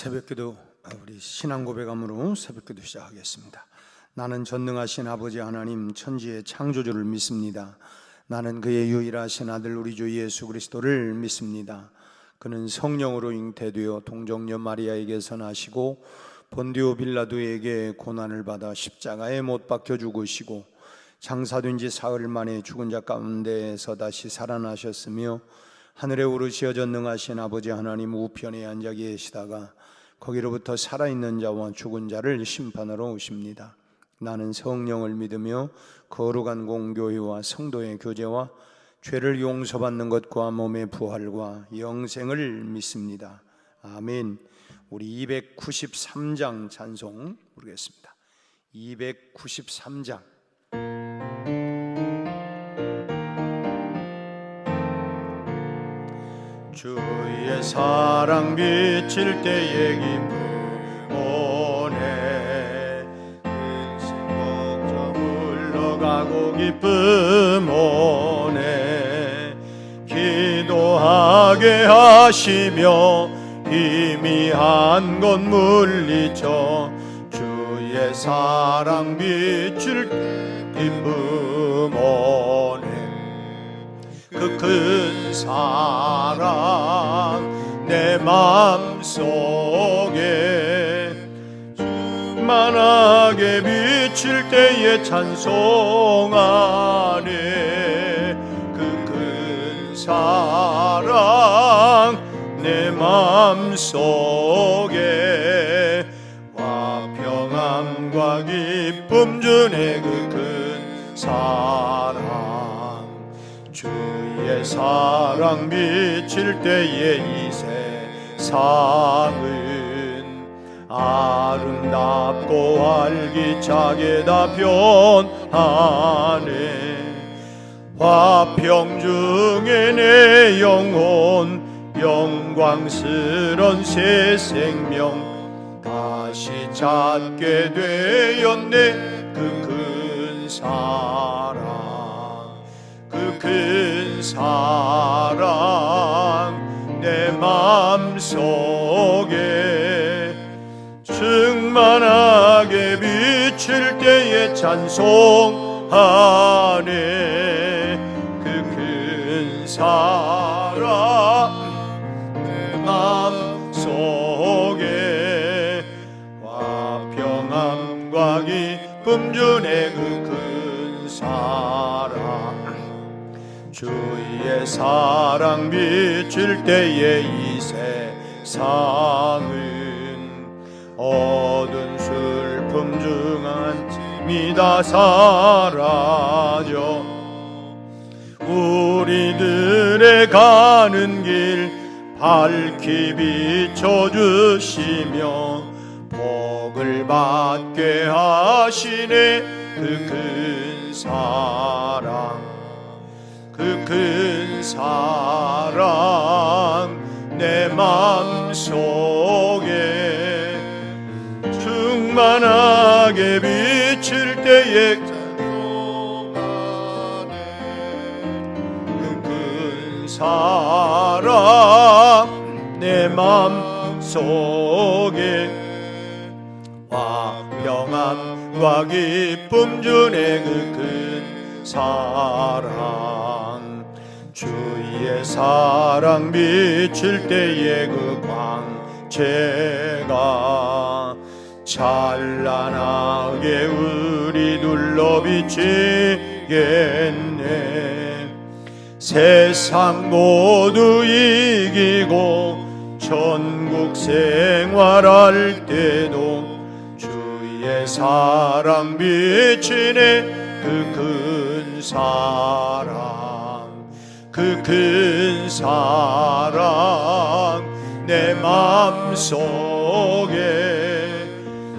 새벽기도 우리 신앙 고백함으로 새벽기도 시작하겠습니다. 나는 전능하신 아버지 하나님 천지의 창조주를 믿습니다. 나는 그의 유일하신 아들 우리 주 예수 그리스도를 믿습니다. 그는 성령으로 잉태되어 동정녀 마리아에게서 나시고 본디오 빌라도에게 고난을 받아 십자가에 못 박혀 죽으시고 장사된 지 사흘 만에 죽은 자 가운데에서 다시 살아나셨으며 하늘에 오르시어 전능하신 아버지 하나님 우편에 앉아 계시다가 거기로부터 살아있는 자와 죽은 자를 심판하러 오십니다. 나는 성령을 믿으며 거룩한 공교회와 성도의 교제와 죄를 용서받는 것과 몸의 부활과 영생을 믿습니다. 아멘. 우리 293장 찬송 부르겠습니다. 293장. 주의 사랑 비칠 때에 기쁨 오네. 근심 걱정 물러가고 기쁨 오네. 기도하게 하시며 희미한 것 물리쳐 주의 사랑 비칠 때 기쁨 오네. 그 큰 사랑 내 마음속에 충만하게 비칠 때에 찬송하네. 그 큰 사랑 내 마음속에 화평함과 기쁨 주네. 그 큰 사랑 주의 사랑 비칠 때에 이 세상은 아름답고 활기차게 다 변하네. 화평 중에 내 영혼 영광스런 새 생명 다시 찾게 되었네. 그 큰 사랑 그 큰 사랑 내 마음속에 충만하게 비칠 때에 찬송하네. 그 큰 사랑 내 마음속에 화평함과 기쁨 주네. 그 큰 사랑 주의 사랑 비칠 때에 이 세상은 어두운 슬픔 중 한침이 다 사라져 우리들의 가는 길 밝히 비춰주시며 복을 받게 하시네. 그 큰 사랑 그 큰 사랑 내 마음속에 충만하게 비칠 때에 찬송하네. 그 큰 사랑 내 마음속에 화평함과 기쁨 주네. 그 큰 사랑 주의 사랑 비칠 때에 그 광채가 찬란하게 우리 둘러 비치겠네. 세상 모두 이기고 천국 생활할 때도 주의 사랑 비치네. 그 큰 사랑 그 큰 사랑 내 마음속에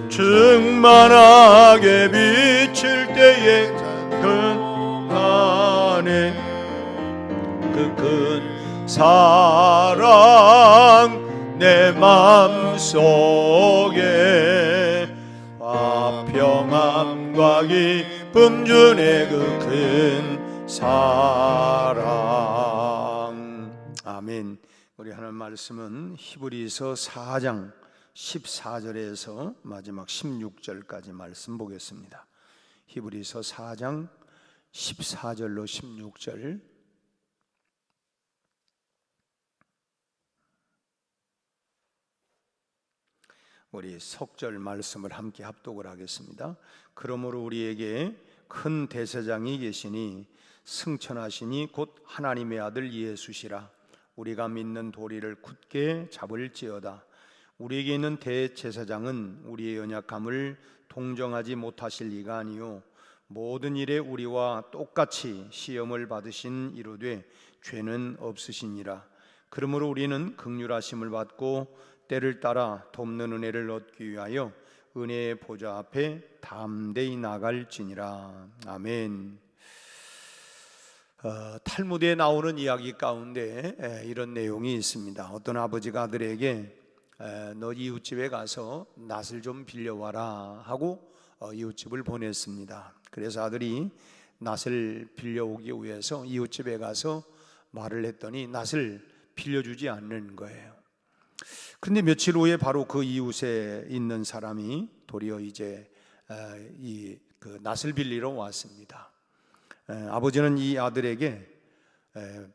충만하게 비칠 때에 큰하네. 그 큰 사랑 내 마음속에 화평함과 기쁨 주네. 그 큰 사랑. 아멘. 우리 하나님 말씀은 히브리서 4장 14절에서 마지막 16절까지 말씀 보겠습니다. 히브리서 4장 14절로 16절. 우리 석절 말씀을 함께 합독을 하겠습니다. 그러므로 우리에게 큰 대제사장이 계시니 승천하시니 곧 하나님의 아들 예수시라. 우리가 믿는 도리를 굳게 잡을지어다. 우리에게 있는 대제사장은 우리의 연약함을 동정하지 못하실 이가 아니요 모든 일에 우리와 똑같이 시험을 받으신 이로되 죄는 없으시니라. 그러므로 우리는 긍휼하심을 받고 때를 따라 돕는 은혜를 얻기 위하여 은혜의 보좌 앞에 담대히 나갈지니라. 아멘. 탈무드에 나오는 이야기 가운데 이런 내용이 있습니다. 어떤 아버지가 아들에게 너 이웃집에 가서 낫을 좀 빌려와라 하고 이웃집을 보냈습니다. 그래서 아들이 낫을 빌려오기 위해서 이웃집에 가서 말을 했더니 낫을 빌려주지 않는 거예요. 그런데 며칠 후에 바로 그 이웃에 있는 사람이 도리어 이제 그 낫을 빌리러 왔습니다. 아버지는 이 아들에게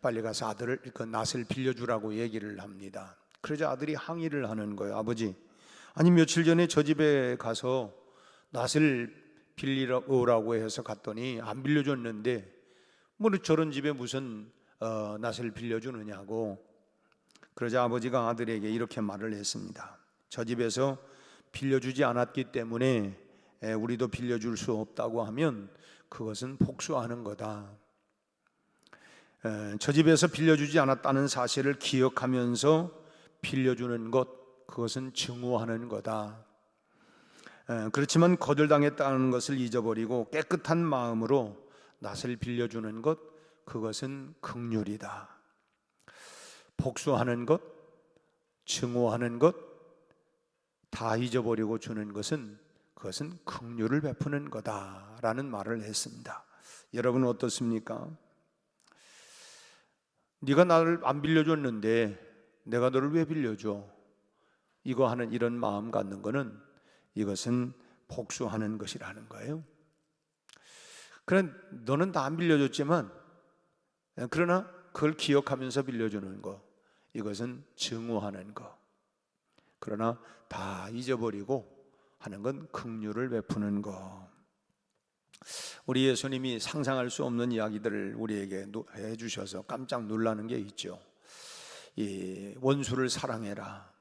빨리 가서 아들을 그 낫을 빌려주라고 얘기를 합니다. 그러자 아들이 항의를 하는 거예요. 아버지, 아니 며칠 전에 저 집에 가서 낫을 빌리러 오라고 해서 갔더니 안 빌려줬는데 뭐 저런 집에 무슨 낫을 빌려주느냐고. 그러자 아버지가 아들에게 이렇게 말을 했습니다. 저 집에서 빌려주지 않았기 때문에 우리도 빌려줄 수 없다고 하면 그것은 복수하는 거다. 저 집에서 빌려주지 않았다는 사실을 기억하면서 빌려주는 것, 그것은 증오하는 거다. 그렇지만 거절당했다는 것을 잊어버리고 깨끗한 마음으로 낫을 빌려주는 것, 그것은 긍휼이다. 복수하는 것, 증오하는 것 다 잊어버리고 주는 것은 그것은 긍휼을 베푸는 거다라는 말을 했습니다. 여러분은 어떻습니까? 네가 나를 안 빌려줬는데 내가 너를 왜 빌려줘? 이거 하는 이런 마음 갖는 거는 이것은 복수하는 것이라는 거예요. 그래, 너는 다 안 빌려줬지만 그러나 그걸 기억하면서 빌려주는 거, 이것은 증오하는 거. 그러나 다 잊어버리고 하는 건 긍휼을 베푸는 거. 우리 예수님이 상상할 수 없는 이야기들을 우리에게 해주셔서 깜짝 놀라는 게 있죠. 이 원수를 사랑해라.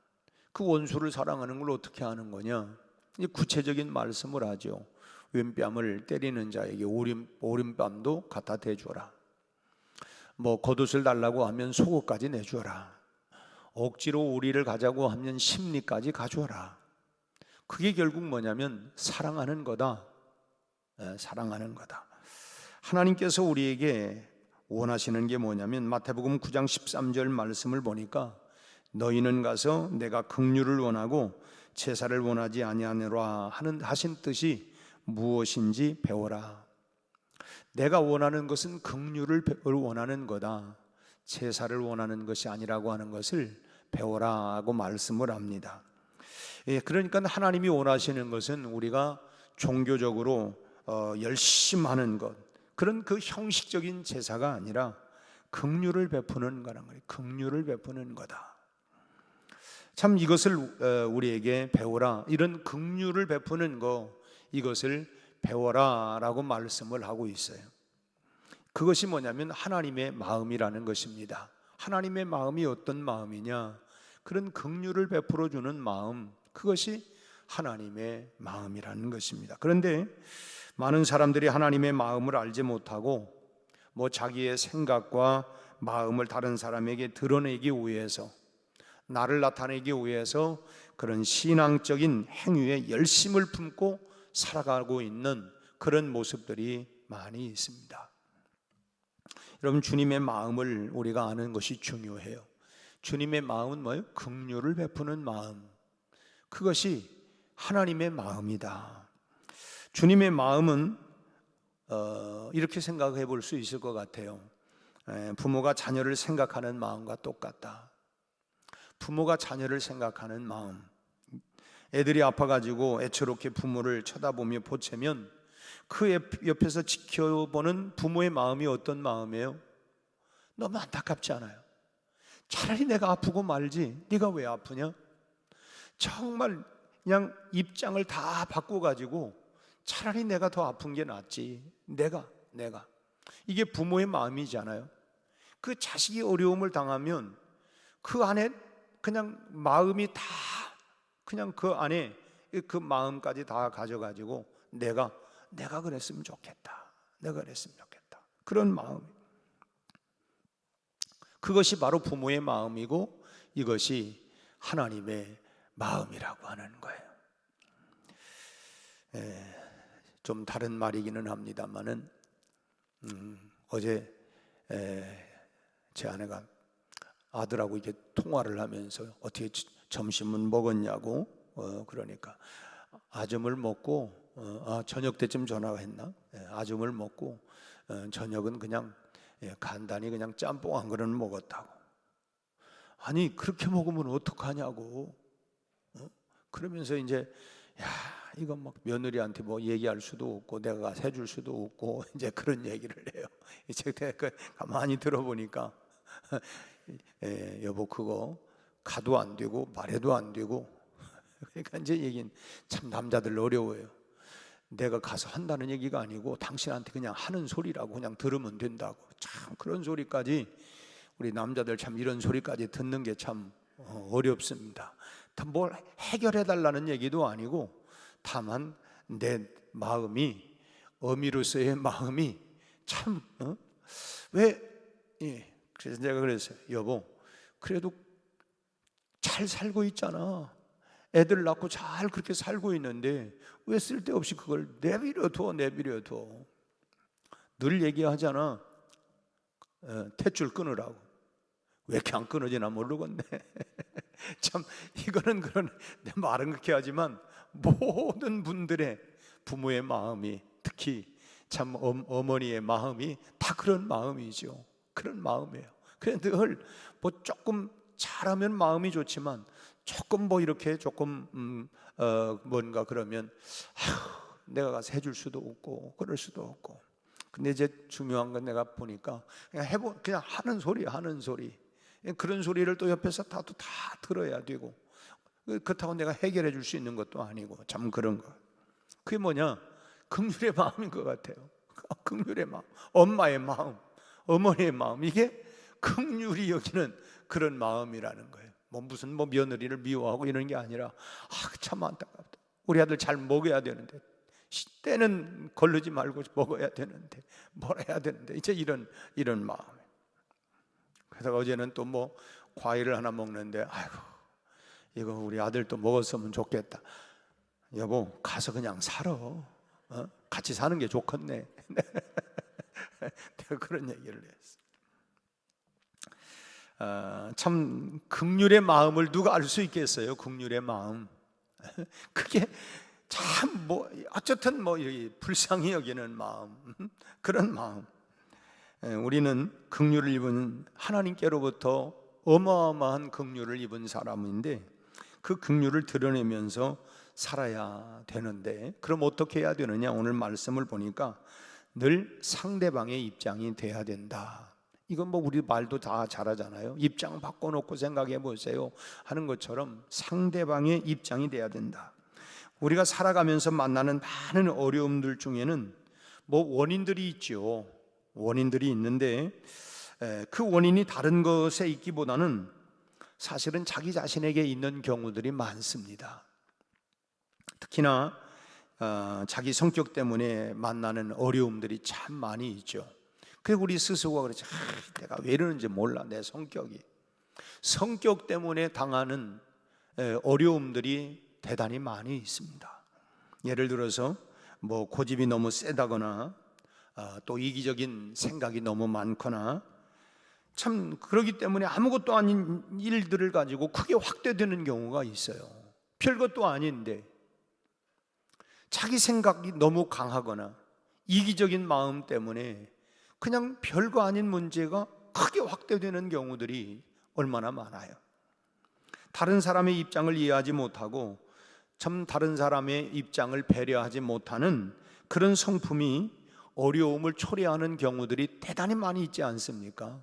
그 원수를 사랑하는 걸 어떻게 하는 거냐? 구체적인 말씀을 하죠. 왼뺨을 때리는 자에게 오른뺨도 갖다 대줘라. 뭐 겉옷을 달라고 하면 속옷까지 내줘라. 억지로 우리를 가자고 하면 심리까지 가져라. 그게 결국 뭐냐면 사랑하는 거다. 사랑하는 거다. 하나님께서 우리에게 원하시는 게 뭐냐면 마태복음 9장 13절 말씀을 보니까 너희는 가서 내가 긍휼을 원하고 제사를 원하지 아니하노라 하신 뜻이 무엇인지 배워라. 내가 원하는 것은 긍휼을 원하는 거다. 제사를 원하는 것이 아니라고 하는 것을 배워라 하고 말씀을 합니다. 그러니까 하나님이 원하시는 것은 우리가 종교적으로 열심히 하는 것, 그런 그 형식적인 제사가 아니라 긍휼을 베푸는 거란 말이에요. 긍휼을 베푸는 거다. 참 이것을 우리에게 배워라. 이런 긍휼을 베푸는 거, 이것을 배워라 라고 말씀을 하고 있어요. 그것이 뭐냐면 하나님의 마음이라는 것입니다. 하나님의 마음이 어떤 마음이냐? 그런 긍휼을 베풀어 주는 마음, 그것이 하나님의 마음이라는 것입니다. 그런데 많은 사람들이 하나님의 마음을 알지 못하고 뭐 자기의 생각과 마음을 다른 사람에게 드러내기 위해서, 나를 나타내기 위해서 그런 신앙적인 행위에 열심을 품고 살아가고 있는 그런 모습들이 많이 있습니다. 여러분, 주님의 마음을 우리가 아는 것이 중요해요. 주님의 마음은 뭐예요? 긍휼을 베푸는 마음. 그것이 하나님의 마음이다. 주님의 마음은 이렇게 생각해 볼 수 있을 것 같아요. 부모가 자녀를 생각하는 마음과 똑같다. 부모가 자녀를 생각하는 마음, 애들이 아파가지고 애처롭게 부모를 쳐다보며 보채면 그 옆에서 지켜보는 부모의 마음이 어떤 마음이에요? 너무 안타깝지 않아요? 차라리 내가 아프고 말지 네가 왜 아프냐? 정말 그냥 입장을 다 바꿔가지고 차라리 내가 더 아픈 게 낫지. 내가 이게 부모의 마음이잖아요. 그 자식이 어려움을 당하면 그 안에 그냥 마음이 다 그냥 그 안에 그 마음까지 다 가져가지고 내가 그랬으면 좋겠다. 내가 그랬으면 좋겠다. 그런 마음. 그것이 바로 부모의 마음이고 이것이 하나님의 마음이라고 하는 거예요. 좀 다른 말이기는 합니다만은 어제 제 아내가 아들하고 이렇게 통화를 하면서 어떻게 점심은 먹었냐고 그러니까 아점을 먹고 저녁 때쯤 전화가 했나? 아점을 먹고 저녁은 그냥 간단히 그냥 짬뽕 한 그릇 먹었다고. 아니 그렇게 먹으면 어떡하냐고. 그러면서 이제 이건 막 며느리한테 뭐 얘기할 수도 없고 내가 가서 해줄 수도 없고 이제 그런 얘기를 해요. 이제 가만히 들어보니까 여보 그거 가도 안 되고 말해도 안 되고 그러니까 이제 얘기는 참 남자들 어려워요. 내가 가서 한다는 얘기가 아니고 당신한테 그냥 하는 소리라고 그냥 들으면 된다고. 참 그런 소리까지 우리 남자들 참 이런 소리까지 듣는 게 참 어렵습니다. 뭘 해결해 달라는 얘기도 아니고 다만 내 마음이 어미로서의 마음이 참 그래서 내가 그랬어요. 여보 그래도 잘 살고 있잖아. 애들 낳고 잘 그렇게 살고 있는데 왜 쓸데없이 그걸 내버려둬. 늘 얘기하잖아. 탯줄 끊으라고. 왜 이렇게 안 끊어지나 모르겠네. 참 이거는 그런 내 말은 그렇게 하지만 모든 분들의 부모의 마음이 특히 참 어머니의 마음이 다 그런 마음이죠. 그런 마음이에요. 그래서 늘 뭐 조금 잘하면 마음이 좋지만 조금 뭐 이렇게 조금 뭔가 그러면 내가 가서 해줄 수도 없고 그럴 수도 없고. 근데 이제 중요한 건 내가 보니까 그냥 하는 소리 그런 소리를 또 옆에서 다 들어야 되고 그렇다고 내가 해결해 줄 수 있는 것도 아니고 참 그런 거. 그게 뭐냐? 긍휼의 마음인 것 같아요. 긍휼의 마음, 엄마의 마음, 어머니의 마음, 이게 긍휼히 여기는 그런 마음이라는 거예요. 무슨 며느리를 미워하고 이런 게 아니라 참 안타깝다. 우리 아들 잘 먹여야 되는데 때는 걸르지 말고 먹어야 되는데 뭘 해야 되는데 이제 이런 마음. 그래서 어제는 또 뭐 과일을 하나 먹는데 아이고 이거 우리 아들 또 먹었으면 좋겠다. 여보 가서 그냥 살아. 같이 사는 게 좋겠네. 내가 그런 얘기를 했어. 참 긍휼의 마음을 누가 알 수 있겠어요? 긍휼의 마음. 그게 참 어쨌든 불쌍히 여기는 마음, 그런 마음. 우리는 긍휼을 입은 하나님께로부터 어마어마한 긍휼을 입은 사람인데 그 긍휼을 드러내면서 살아야 되는데 그럼 어떻게 해야 되느냐? 오늘 말씀을 보니까 늘 상대방의 입장이 돼야 된다. 이건 우리 말도 다 잘하잖아요. 입장 바꿔놓고 생각해 보세요 하는 것처럼 상대방의 입장이 돼야 된다. 우리가 살아가면서 만나는 많은 어려움들 중에는 원인들이 있죠. 원인들이 있는데 그 원인이 다른 것에 있기보다는 사실은 자기 자신에게 있는 경우들이 많습니다. 특히나 자기 성격 때문에 만나는 어려움들이 참 많이 있죠. 그리고 우리 스스로가 그렇지, 내가 왜 이러는지 몰라. 내 성격 때문에 당하는 어려움들이 대단히 많이 있습니다. 예를 들어서 고집이 너무 세다거나 또 이기적인 생각이 너무 많거나 참 그러기 때문에 아무것도 아닌 일들을 가지고 크게 확대되는 경우가 있어요. 별것도 아닌데 자기 생각이 너무 강하거나 이기적인 마음 때문에 그냥 별거 아닌 문제가 크게 확대되는 경우들이 얼마나 많아요. 다른 사람의 입장을 이해하지 못하고 참 다른 사람의 입장을 배려하지 못하는 그런 성품이 어려움을 초래하는 경우들이 대단히 많이 있지 않습니까?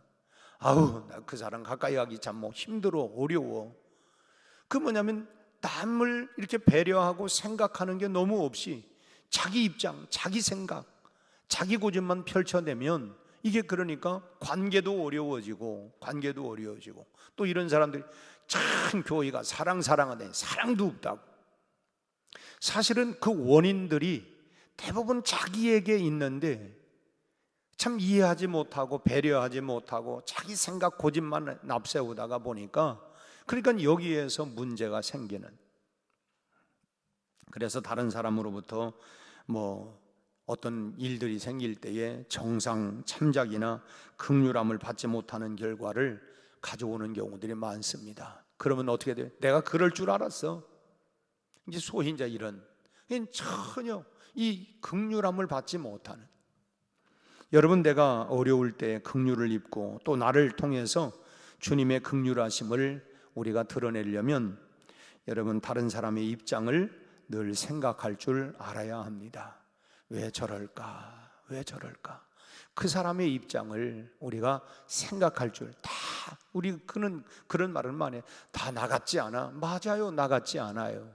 아우, 나 그 사람 가까이 가기 참 힘들어, 어려워. 그 뭐냐면 남을 이렇게 배려하고 생각하는 게 너무 없이 자기 입장, 자기 생각, 자기 고집만 펼쳐내면 이게 그러니까 관계도 어려워지고 또 이런 사람들이 참 교회가 사랑하네, 사랑도 없다고. 사실은 그 원인들이 대부분 자기에게 있는데 참 이해하지 못하고 배려하지 못하고 자기 생각 고집만 납세우다가 보니까 그러니까 여기에서 문제가 생기는. 그래서 다른 사람으로부터 어떤 일들이 생길 때에 정상 참작이나 긍휼함을 받지 못하는 결과를 가져오는 경우들이 많습니다. 그러면 어떻게 돼요? 내가 그럴 줄 알았어. 이제 소위 이제 이런 전혀 이 긍휼함을 받지 못하는. 여러분, 내가 어려울 때 긍휼을 입고 또 나를 통해서 주님의 긍휼하심을 우리가 드러내려면 여러분, 다른 사람의 입장을 늘 생각할 줄 알아야 합니다. 왜 저럴까? 그 사람의 입장을 우리가 생각할 줄. 우리 그런 말을 많이 해요. 다 나 같지 않아. 맞아요, 나 같지 않아요.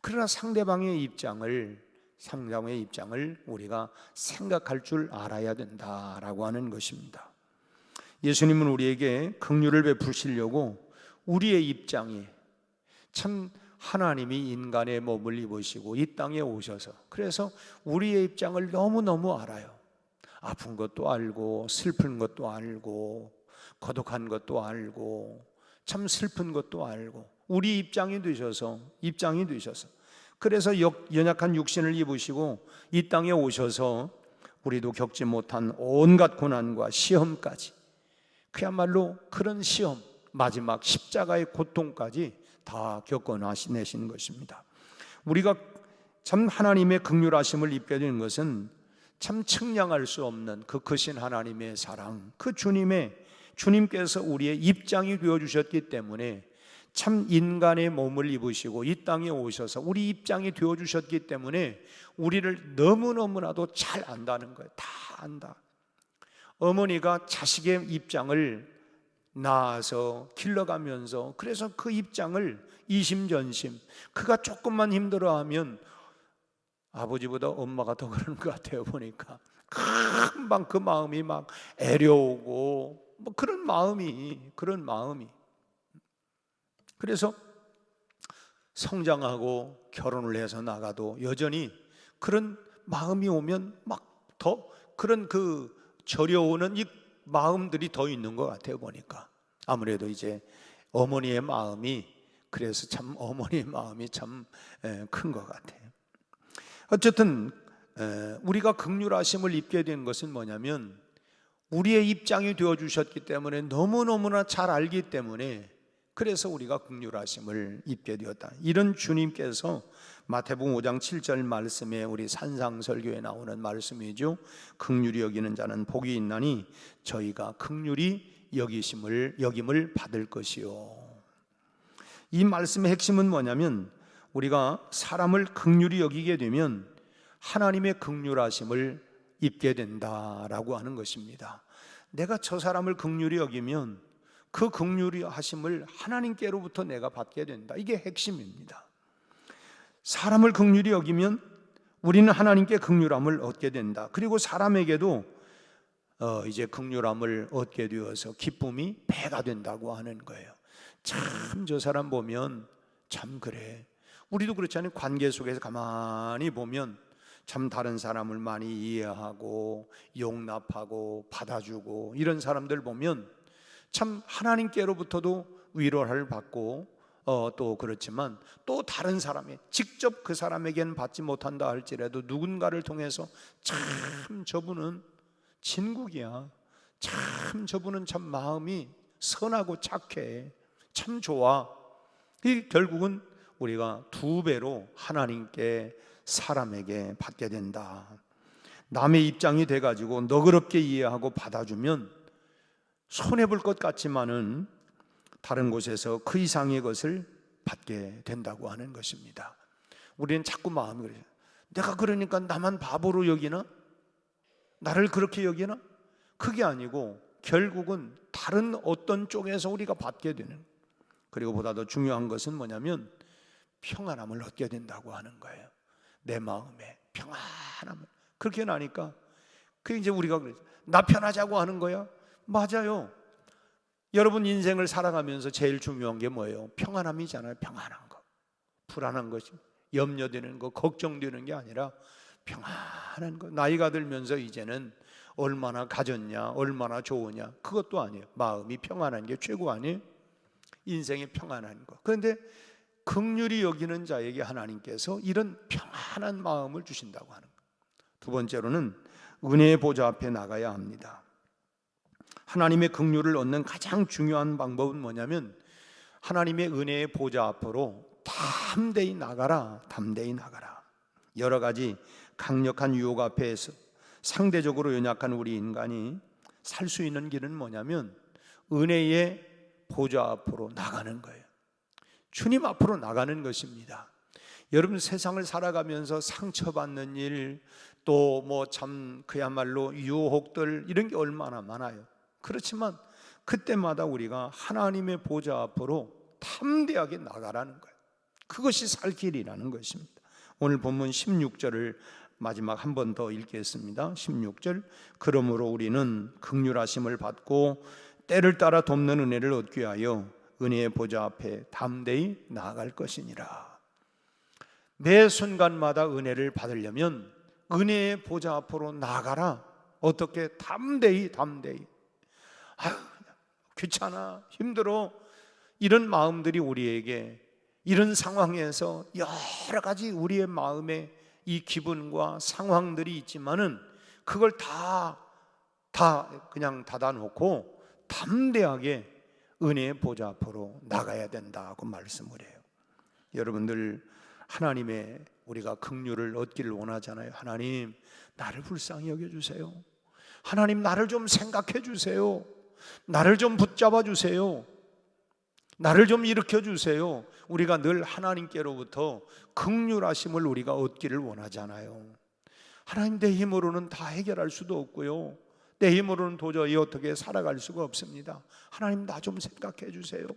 그러나 상대방의 입장을 우리가 생각할 줄 알아야 된다라고 하는 것입니다. 예수님은 우리에게 긍휼을 베푸시려고 우리의 입장이 참 하나님이 인간의 몸을 입으시고 이 땅에 오셔서 그래서 우리의 입장을 너무너무 알아요. 아픈 것도 알고 슬픈 것도 알고 고독한 것도 알고 참 슬픈 것도 알고 우리 입장이 되셔서 그래서 연약한 육신을 입으시고 이 땅에 오셔서 우리도 겪지 못한 온갖 고난과 시험까지, 그야말로 그런 시험, 마지막 십자가의 고통까지 다 겪어내신 것입니다. 우리가 참 하나님의 긍휼하심을 입게 되는 것은 참 측량할 수 없는 그 크신 하나님의 사랑, 그 주님께서 우리의 입장이 되어주셨기 때문에, 참 인간의 몸을 입으시고 이 땅에 오셔서 우리 입장이 되어주셨기 때문에 우리를 너무너무나도 잘 안다는 거예요. 다 안다. 어머니가 자식의 입장을 낳아서 길러가면서 그래서 그 입장을 이심전심, 그가 조금만 힘들어하면 아버지보다 엄마가 더 그러는 것 같아요. 보니까 금방 그 마음이 막 애려오고 그런 마음이 그래서 성장하고 결혼을 해서 나가도 여전히 그런 마음이 오면 막 더 그런 그 저려오는 이 마음들이 더 있는 것 같아요. 보니까 아무래도 이제 어머니의 마음이, 그래서 참 어머니의 마음이 참 큰 것 같아요. 어쨌든 우리가 긍휼하심을 입게 된 것은 뭐냐면 우리의 입장이 되어주셨기 때문에, 너무너무나 잘 알기 때문에 그래서 우리가 긍휼하심을 입게 되었다. 이런 주님께서 마태복음 5장 7절 말씀에 우리 산상설교에 나오는 말씀이죠. 긍휼히 여기는 자는 복이 있나니 저희가 긍휼히 여김을 받을 것이요. 이 말씀의 핵심은 뭐냐면 우리가 사람을 긍휼히 여기게 되면 하나님의 긍휼하심을 입게 된다라고 하는 것입니다. 내가 저 사람을 긍휼히 여기면 그 긍휼히 하심을 하나님께로부터 내가 받게 된다. 이게 핵심입니다. 사람을 긍휼히 여기면 우리는 하나님께 긍휼함을 얻게 된다. 그리고 사람에게도 이제 긍휼함을 얻게 되어서 기쁨이 배가 된다고 하는 거예요. 참 저 사람 보면 참 그래. 우리도 그렇잖아요. 관계 속에서 가만히 보면 참 다른 사람을 많이 이해하고 용납하고 받아주고 이런 사람들 보면 참 하나님께로부터도 위로를 받고 또 그렇지만 또 다른 사람이 직접 그 사람에게는 받지 못한다 할지라도 누군가를 통해서 참 저분은 진국이야, 참 저분은 참 마음이 선하고 착해, 참 좋아. 이 결국은 우리가 두 배로 하나님께 사람에게 받게 된다. 남의 입장이 돼가지고 너그럽게 이해하고 받아주면 손해볼 것 같지만은 다른 곳에서 그 이상의 것을 받게 된다고 하는 것입니다. 우리는 자꾸 마음이 그래요. 내가 그러니까 나만 바보로 여기나? 나를 그렇게 여기나? 그게 아니고 결국은 다른 어떤 쪽에서 우리가 받게 되는, 그리고 보다 더 중요한 것은 뭐냐면 평안함을 얻게 된다고 하는 거예요. 내 마음에 평안함을. 그렇게 나니까 그게 이제 우리가 그러죠. 나 편하자고 하는 거야? 맞아요. 여러분 인생을 살아가면서 제일 중요한 게 뭐예요? 평안함이잖아요. 평안한 거. 불안한 것이, 염려되는 거, 걱정되는 게 아니라 평안한 거. 나이가 들면서 이제는 얼마나 가졌냐, 얼마나 좋으냐, 그것도 아니에요. 마음이 평안한 게 최고 아니에요? 인생의 평안한 거. 그런데 긍휼히 여기는 자에게 하나님께서 이런 평안한 마음을 주신다고 하는 거예요. 두 번째로는 은혜의 보좌 앞에 나가야 합니다. 하나님의 긍휼을 얻는 가장 중요한 방법은 뭐냐면 하나님의 은혜의 보좌 앞으로 담대히 나가라, 담대히 나가라. 여러 가지 강력한 유혹 앞에서 상대적으로 연약한 우리 인간이 살 수 있는 길은 뭐냐면 은혜의 보좌 앞으로 나가는 거예요. 주님 앞으로 나가는 것입니다. 여러분 세상을 살아가면서 상처받는 일, 또 뭐 참 그야말로 유혹들, 이런 게 얼마나 많아요. 그렇지만 그때마다 우리가 하나님의 보좌 앞으로 담대하게 나가라는 거예요. 그것이 살 길이라는 것입니다. 오늘 본문 16절을 마지막 한 번 더 읽겠습니다. 16절. 그러므로 우리는 긍휼하심을 받고 때를 따라 돕는 은혜를 얻기 위하여 은혜의 보좌 앞에 담대히 나아갈 것이니라. 매 순간마다 은혜를 받으려면 은혜의 보좌 앞으로 나가라. 어떻게? 담대히. 아유, 귀찮아, 힘들어, 이런 마음들이 우리에게, 이런 상황에서 여러 가지 우리의 마음에 이 기분과 상황들이 있지만은 그걸 다 그냥 닫아놓고 담대하게 은혜의 보좌 앞으로 나가야 된다고 말씀을 해요. 여러분들 하나님의 우리가 긍휼을 얻기를 원하잖아요. 하나님 나를 불쌍히 여겨주세요. 하나님 나를 좀 생각해 주세요. 나를 좀 붙잡아 주세요. 나를 좀 일으켜 주세요. 우리가 늘 하나님께로부터 긍휼하심을 우리가 얻기를 원하잖아요. 하나님 내 힘으로는 다 해결할 수도 없고요, 내 힘으로는 도저히 어떻게 살아갈 수가 없습니다. 하나님 나 좀 생각해 주세요.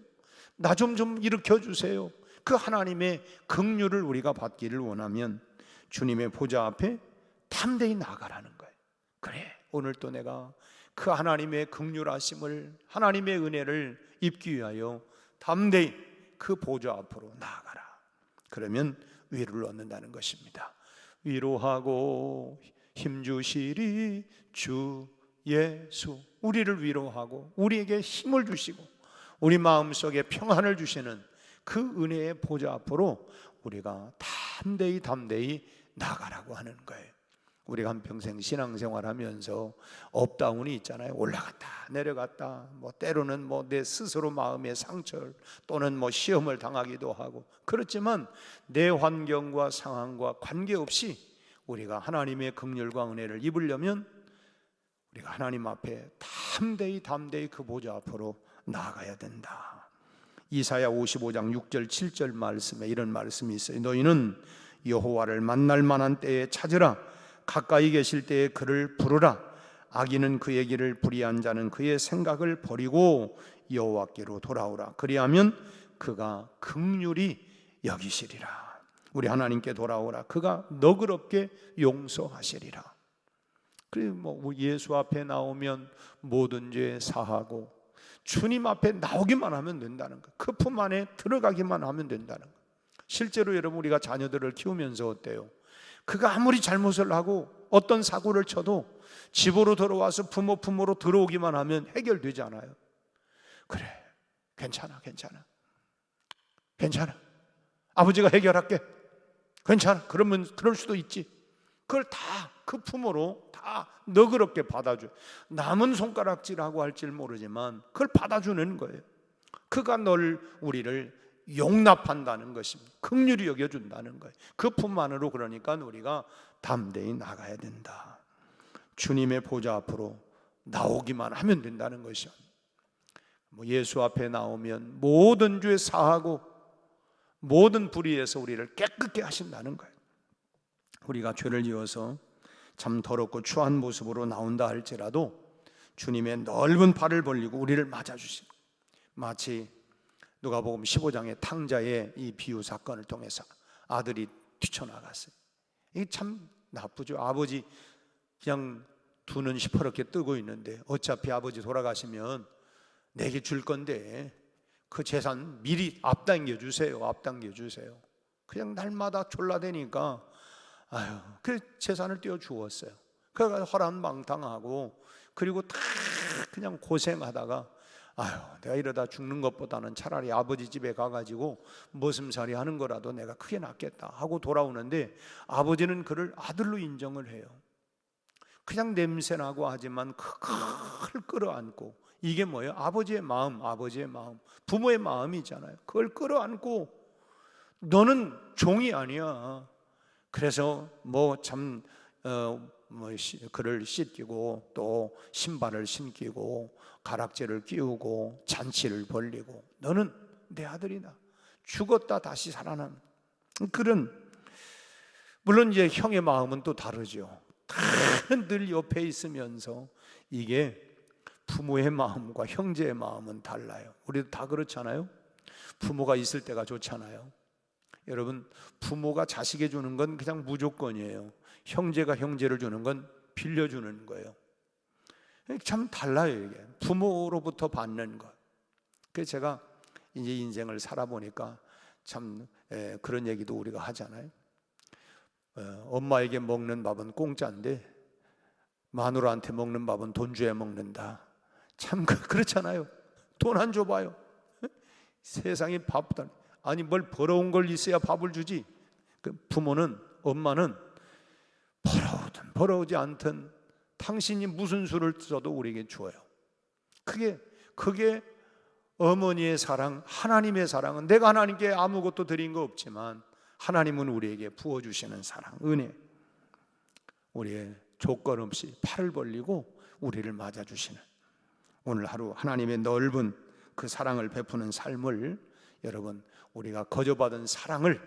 나 좀 일으켜 주세요. 그 하나님의 긍휼을 우리가 받기를 원하면 주님의 보좌 앞에 담대히 나가라는 거예요. 그래, 오늘 또 내가 그 하나님의 긍휼하심을, 하나님의 은혜를 입기 위하여 담대히 그 보좌 앞으로 나아가라. 그러면 위로를 얻는다는 것입니다. 위로하고 힘주시리 주 예수. 우리를 위로하고 우리에게 힘을 주시고 우리 마음속에 평안을 주시는 그 은혜의 보좌 앞으로 우리가 담대히 나가라고 하는 거예요. 우리가 한평생 신앙생활하면서 업다운이 있잖아요. 올라갔다 내려갔다, 뭐 때로는 뭐 내 스스로 마음의 상처 또는 뭐 시험을 당하기도 하고, 그렇지만 내 환경과 상황과 관계없이 우리가 하나님의 긍휼과 은혜를 입으려면 우리가 하나님 앞에 담대히 그 보좌 앞으로 나아가야 된다. 이사야 55장 6절 7절 말씀에 이런 말씀이 있어요. 너희는 여호와를 만날 만한 때에 찾으라. 가까이 계실 때에 그를 부르라. 악인은 그의 길을 불의한 자는 그의 생각을 버리고 여호와께로 돌아오라. 그리하면 그가 긍휼히 여기시리라. 우리 하나님께 돌아오라. 그가 너그럽게 용서하시리라. 그리고 뭐 예수 앞에 나오면 모든 죄 사하고 주님 앞에 나오기만 하면 된다는 거, 그 품 안에 들어가기만 하면 된다는 거. 실제로 여러분 우리가 자녀들을 키우면서 어때요? 그가 아무리 잘못을 하고 어떤 사고를 쳐도 집으로 들어와서 부모 품으로 들어오기만 하면 해결되지 않아요. 그래, 괜찮아 아버지가 해결할게, 괜찮아, 그러면 그럴 수도 있지. 그걸 다 그 품으로 다 너그럽게 받아줘. 남은 손가락질하고 할지 모르지만 그걸 받아주는 거예요. 그가 우리를 용납한다는 것입니다. 긍휼히 여겨준다는 거예요. 그 품 안으로. 그러니까 우리가 담대히 나가야 된다. 주님의 보좌 앞으로 나오기만 하면 된다는 것이요. 뭐 예수 앞에 나오면 모든 죄 사하고 모든 불의에서 우리를 깨끗게 하신다는 거예요. 우리가 죄를 지어서 참 더럽고 추한 모습으로 나온다 할지라도 주님의 넓은 팔을 벌리고 우리를 맞아주시고, 마치 누가복음 15장의 탕자의 이 비유 사건을 통해서 아들이 뛰쳐나갔어요. 이게 참 나쁘죠. 아버지 그냥 두 눈 시퍼렇게 뜨고 있는데 어차피 아버지 돌아가시면 내게 줄 건데 그 재산 미리 앞당겨 주세요. 앞당겨 주세요. 그냥 날마다 졸라대니까 그 재산을 떼어 주었어요. 그래서 허랑방탕하고 그리고 다 그냥 고생하다가 내가 이러다 죽는 것보다는 차라리 아버지 집에 가가지고 머슴살이 하는 거라도 내가 크게 낫겠다 하고 돌아오는데, 아버지는 그를 아들로 인정을 해요. 그냥 냄새나고 하지만 그걸 끌어안고, 이게 뭐예요? 아버지의 마음, 아버지의 마음, 부모의 마음이잖아요. 그걸 끌어안고 너는 종이 아니야. 그래서 그를 씻기고 또 신발을 신기고 가락지를 끼우고 잔치를 벌리고, 너는 내 아들이다. 죽었다 다시 살아난 그런, 물론 이제 형의 마음은 또 다르죠. 다른 늘 옆에 있으면서 이게 부모의 마음과 형제의 마음은 달라요. 우리도 다 그렇잖아요. 부모가 있을 때가 좋잖아요. 여러분, 부모가 자식에 주는 건 그냥 무조건이에요. 형제가 형제를 주는 건 빌려주는 거예요. 참 달라요. 이게 부모로부터 받는 것. 그래서 제가 이제 인생을 살아보니까 참 그런 얘기도 우리가 하잖아요. 엄마에게 먹는 밥은 공짜인데 마누라한테 먹는 밥은 돈 줘야 먹는다. 참 그렇잖아요. 돈 안 줘봐요. 세상에 아니 뭘 벌어온 걸 있어야 밥을 주지. 부모는, 엄마는 벌어오든 벌어오지 않든 당신이 무슨 수를 써도 우리에게 줘요. 그게 어머니의 사랑, 하나님의 사랑은, 내가 하나님께 아무것도 드린 거 없지만 하나님은 우리에게 부어주시는 사랑, 은혜, 우리의 조건 없이 팔을 벌리고 우리를 맞아주시는, 오늘 하루 하나님의 넓은 그 사랑을 베푸는 삶을, 여러분, 우리가 거저받은 사랑을,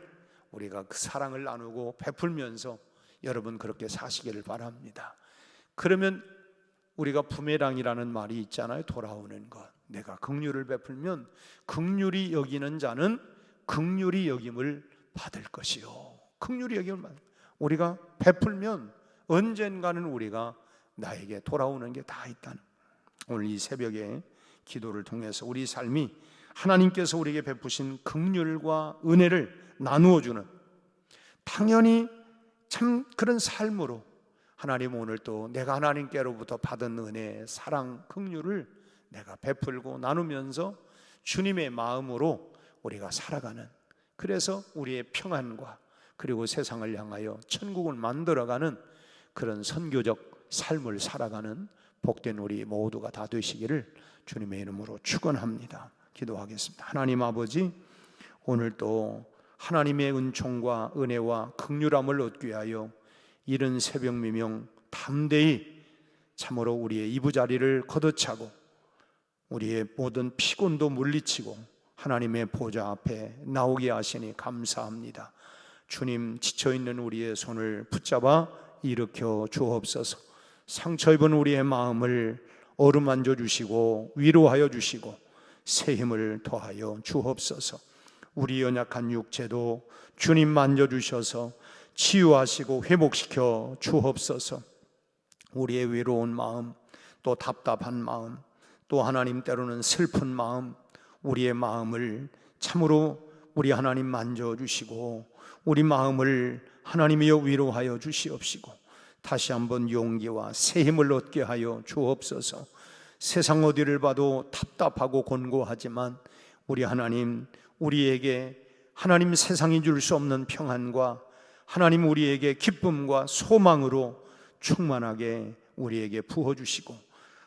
우리가 그 사랑을 나누고 베풀면서 여러분 그렇게 사시기를 바랍니다. 그러면 우리가 부메랑이라는 말이 있잖아요. 돌아오는 것. 내가 긍휼을 베풀면 긍휼히 여기는 자는 긍휼히 여김을 받을 것이요. 긍휼히 여김을 받을, 우리가 베풀면 언젠가는 우리가 나에게 돌아오는 게 다 있다는, 오늘 이 새벽에 기도를 통해서 우리 삶이 하나님께서 우리에게 베푸신 긍휼과 은혜를 나누어 주는, 당연히 참 그런 삶으로 하나님 오늘 또 내가 하나님께로부터 받은 은혜, 사랑, 긍휼을 내가 베풀고 나누면서 주님의 마음으로 우리가 살아가는, 그래서 우리의 평안과 그리고 세상을 향하여 천국을 만들어가는 그런 선교적 삶을 살아가는 복된 우리 모두가 다 되시기를 주님의 이름으로 축원합니다. 기도하겠습니다. 하나님 아버지, 오늘 또 하나님의 은총과 은혜와 긍휼함을 얻기 위하여 이른 새벽 미명 담대히 참으로 우리의 이부자리를 걷어차고 우리의 모든 피곤도 물리치고 하나님의 보좌 앞에 나오게 하시니 감사합니다. 주님, 지쳐있는 우리의 손을 붙잡아 일으켜 주옵소서. 상처 입은 우리의 마음을 어루만져 주시고 위로하여 주시고 새 힘을 더하여 주옵소서. 우리 연약한 육체도 주님 만져주셔서 치유하시고 회복시켜 주옵소서. 우리의 외로운 마음, 또 답답한 마음, 또 하나님 때로는 슬픈 마음, 우리의 마음을 참으로 우리 하나님 만져주시고 우리 마음을 하나님이여 위로하여 주시옵시고 다시 한번 용기와 새 힘을 얻게 하여 주옵소서. 세상 어디를 봐도 답답하고 곤고하지만 우리 하나님, 우리에게 하나님 세상이 줄 수 없는 평안과 하나님 우리에게 기쁨과 소망으로 충만하게 우리에게 부어주시고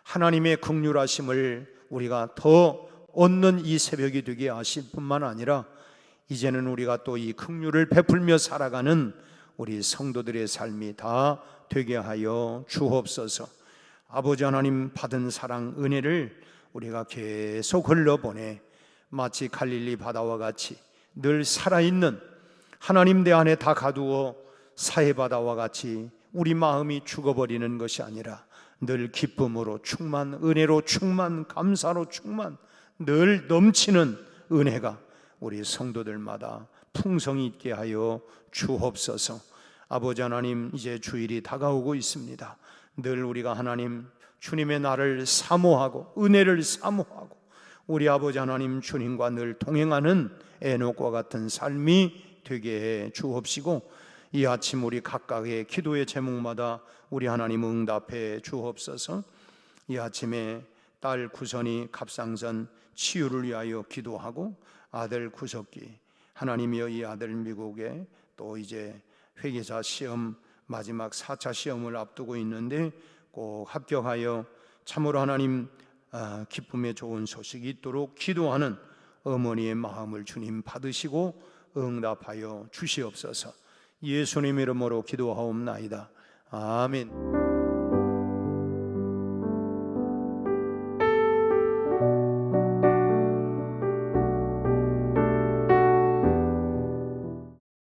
하나님의 긍휼하심을 우리가 더 얻는 이 새벽이 되게 하실 뿐만 아니라 이제는 우리가 또 이 긍휼을 베풀며 살아가는 우리 성도들의 삶이 다 되게 하여 주옵소서. 아버지 하나님 받은 사랑, 은혜를 우리가 계속 흘러보내 마치 갈릴리 바다와 같이 늘 살아있는 하나님 내 안에 다 가두어 사해바다와 같이 우리 마음이 죽어버리는 것이 아니라 늘 기쁨으로 충만, 은혜로 충만, 감사로 충만, 늘 넘치는 은혜가 우리 성도들마다 풍성히 있게 하여 주옵소서. 아버지 하나님, 이제 주일이 다가오고 있습니다. 늘 우리가 하나님 주님의 날을 사모하고 은혜를 사모하고 우리 아버지 하나님 주님과 늘 동행하는 에녹과 같은 삶이 되게 해 주옵시고, 이 아침 우리 각각의 기도의 제목마다 우리 하나님 응답해 주옵소서. 이 아침에 딸 구선이 갑상선 치유를 위하여 기도하고, 아들 구석기 하나님이여 이 아들 미국에 또 이제 회계사 시험 마지막 4차 시험을 앞두고 있는데 꼭 합격하여 참으로 하나님 기쁨의 좋은 소식이 있도록 기도하는 어머니의 마음을 주님 받으시고 응답하여 주시옵소서. 예수님 이름으로 기도하옵나이다. 아멘.